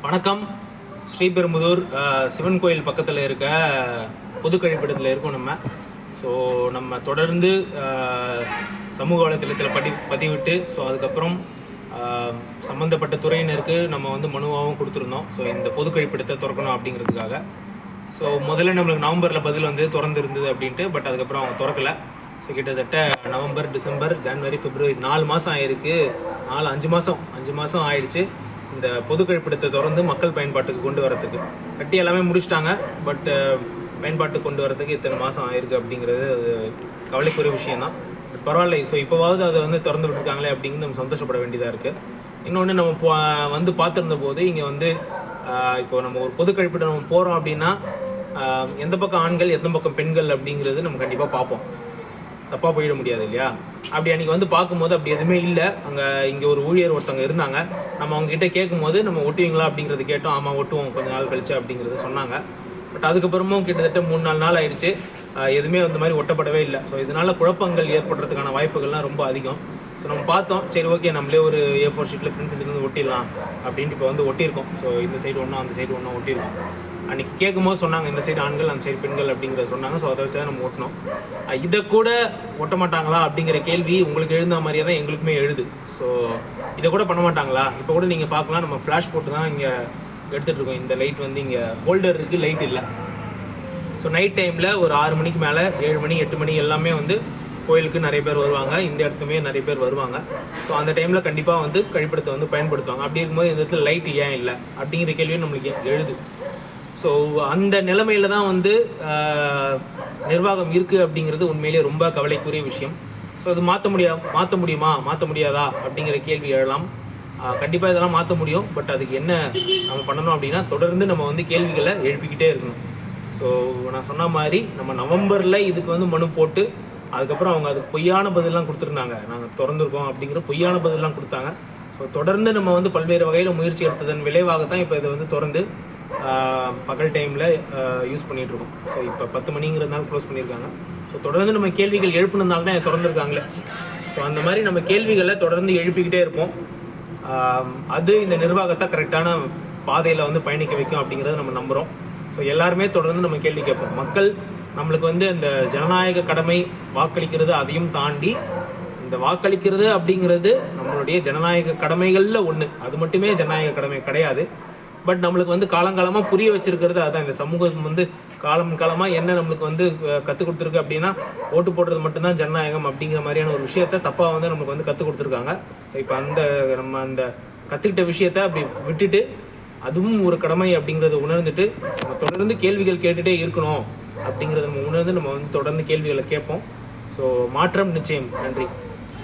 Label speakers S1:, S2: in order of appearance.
S1: வணக்கம். ஸ்ரீபெரும்புதூர் சிவன் கோயில் பக்கத்தில் இருக்க பொது கழிப்பிடத்தில் இருக்கோம் நம்ம. ஸோ நம்ம தொடர்ந்து சமூக வலைத்தளத்தில் பதிவிட்டு அதுக்கப்புறம் சம்மந்தப்பட்ட துறையினருக்கு நம்ம வந்து மனுவாகவும் கொடுத்துருந்தோம். ஸோ இந்த பொது கழிப்பிடத்தை திறக்கணும் அப்படிங்கிறதுக்காக. ஸோ முதல்ல நம்மளுக்கு நவம்பரில் பதில் வந்து திறந்துருந்தது அப்படின்ட்டு, பட் அதுக்கப்புறம் அவங்க திறக்கலை. ஸோ கிட்டத்தட்ட நவம்பர், டிசம்பர், ஜனவரி, பிப்ரவரி 4 மாதம் ஆயிருக்கு. 5 மாதம் ஆயிடுச்சு இந்த பொது கழிப்பிடத்தை திறந்து மக்கள் பயன்பாட்டுக்கு கொண்டு வரத்துக்கு. கட்டி எல்லாமே முடிச்சிட்டாங்க, பட் பயன்பாட்டுக்கு கொண்டு வரதுக்கு இத்தனை மாதம் ஆயிருக்கு அப்படிங்கிறது அது கவலைக்குரிய விஷயம்தான். பட் பரவாயில்ல. ஸோ இப்போவாவது அதை வந்து திறந்து விட்டுருக்காங்களே அப்படிங்கிறது நம்ம சந்தோஷப்பட வேண்டியதாக இருக்குது. இன்னொன்று, நம்ம வந்து பார்த்துருந்த போது இங்கே வந்து இப்போ நம்ம ஒரு பொது கழிப்பிடம் நம்ம போகிறோம் அப்படின்னா எந்த பக்கம் ஆண்கள் எந்த பக்கம் பெண்கள் அப்படிங்கிறது நம்ம கண்டிப்பாக பார்ப்போம். தப்பாக போயிட முடியாது இல்லையா? அப்படி அன்றைக்கி வந்து பார்க்கும்போது அப்படி எதுவுமே இல்லை. இங்கே ஒரு ஊழியர் ஒருத்தவங்க இருந்தாங்க. நம்ம அவங்ககிட்ட கேட்கும்போது நம்ம ஒட்டுவீங்களா அப்படிங்கிறது கேட்டோம். ஆமாம் ஒட்டுவோம் கொஞ்ச நாள் கழிச்சு அப்படிங்கிறது சொன்னாங்க. பட் அதுக்கப்புறமும் கிட்டத்தட்ட 3-4 நாள் ஆயிடுச்சு, எதுவுமே அந்த மாதிரி ஒட்டப்படவே இல்லை. ஸோ இதனால் குழப்பங்கள் ஏற்படுறதுக்கான வாய்ப்புகள்லாம் ரொம்ப அதிகம். ஸோ நம்ம பார்த்தோம், சரி ஓகே நம்மளே ஒரு A4 ஷீட்டில் பிரிண்ட் எடுத்து வந்து ஒட்டிடலாம் அப்படின்ட்டு இப்போ வந்து ஒட்டியிருக்கோம். ஸோ இந்த சைடு ஒன்றும் அந்த சைடு ஒன்றும் ஒட்டியிருக்கோம். அன்றைக்கி கேட்கும்போது சொன்னாங்க இந்த சைடு ஆண்கள் அந்த சைடு பெண்கள் அப்படிங்கிறத சொன்னாங்க. ஸோ அதை வச்சு தான் நம்ம ஓட்டினோம். இதை கூட ஒட்ட மாட்டாங்களா அப்படிங்கிற கேள்வி உங்களுக்கு எழுந்த மாதிரியே தான் எங்களுக்குமே எழுது. ஸோ இதை கூட பண்ண மாட்டாங்களா? இப்போ கூட நீங்கள் பார்க்கலாம், நம்ம ஃப்ளாஷ் போட்டு தான் இங்கே எடுத்துகிட்டு இருக்கோம். இந்த லைட் வந்து இங்கே ஹோல்டர் இருக்குது, லைட் இல்லை. ஸோ நைட் டைமில் ஒரு 6 மணிக்கு மேலே 7 மணி 8 மணி எல்லாமே வந்து கோயிலுக்கு நிறைய பேர் வருவாங்க, இந்த இடத்துக்குமே நிறைய பேர் வருவாங்க. ஸோ அந்த டைமில் கண்டிப்பாக வந்து கழிப்பிடத்தை வந்து பயன்படுத்துவாங்க. அப்படி இருக்கும்போது இந்த இடத்துல லைட் ஏன் இல்லை அப்படிங்கிற கேள்வியும் நம்மளுக்கு எழுது. ஸோ அந்த நிலைமையில தான் வந்து நிர்வாகம் இருக்குது அப்படிங்கிறது உண்மையிலேயே ரொம்ப கவலைக்குரிய விஷயம். ஸோ அது மாற்ற முடியுமா மாற்ற முடியாதா அப்படிங்கிற கேள்வி எழலாம். கண்டிப்பாக இதெல்லாம் மாற்ற முடியும். பட் அதுக்கு என்ன நம்ம பண்ணணும் அப்படின்னா, தொடர்ந்து நம்ம வந்து கேள்விகளை எழுப்பிக்கிட்டே இருக்கணும். ஸோ நான் சொன்ன மாதிரி நம்ம நவம்பரில் இதுக்கு வந்து மனு போட்டு அதுக்கப்புறம் அவங்க அதுக்கு பொய்யான பதிலெலாம் கொடுத்துருந்தாங்க. நாங்கள் திறந்துருக்கோம் அப்படிங்கிற பொய்யான பதிலெலாம் கொடுத்தாங்க. ஸோ தொடர்ந்து நம்ம வந்து பல்வேறு வகையில் முயற்சி எடுத்ததன் விளைவாக தான் இப்போ இதை வந்து திறந்து பகல் டைமில் யூஸ் பண்ணிகிட்ருக்கோம். ஸோ இப்போ 10 மணிங்கிறதுனால க்ளோஸ் பண்ணியிருக்காங்க. ஸோ தொடர்ந்து நம்ம கேள்விகள் எழுப்பினதுனால தான் திறந்துருக்காங்களே. ஸோ அந்த மாதிரி நம்ம கேள்விகளை தொடர்ந்து எழுப்பிக்கிட்டே இருப்போம். அது இந்த நிர்வாகத்தை கரெக்டான பாதையில் வந்து பயணிக்க வைக்கும் அப்படிங்கிறத நம்ம நம்புகிறோம். ஸோ எல்லாருமே தொடர்ந்து நம்ம கேள்வி கேட்போம். மக்கள் நம்மளுக்கு வந்து இந்த ஜனநாயக கடமை வாக்களிக்கிறது, அதையும் தாண்டி இந்த வாக்களிக்கிறது அப்படிங்கிறது நம்மளுடைய ஜனநாயக கடமைகளில் ஒன்று. அது மட்டுமே ஜனநாயக கடமை கிடையாது. பட் நம்மளுக்கு வந்து காலங்காலமாக புரிய வச்சிருக்கிறது அதுதான். இந்த சமூகம் வந்து காலமாக என்ன நம்மளுக்கு வந்து கற்றுக் கொடுத்துருக்கு அப்படின்னா, ஓட்டு போடுறது மட்டும்தான் ஜனநாயகம் அப்படிங்கிற மாதிரியான ஒரு விஷயத்த தப்பாக வந்து நம்மளுக்கு வந்து கற்றுக் கொடுத்துருக்காங்க. இப்போ நம்ம அந்த கற்றுக்கிட்ட விஷயத்த அப்படி விட்டுட்டு அதுவும் ஒரு கடமை அப்படிங்கிறத உணர்ந்துட்டு நம்ம தொடர்ந்து கேள்விகள் கேட்டுகிட்டே இருக்கணும் அப்படிங்கிறத நம்ம உணர்ந்து நம்ம வந்து தொடர்ந்து கேள்விகளை கேட்போம். ஸோ மாற்றம் நிச்சயம். நன்றி.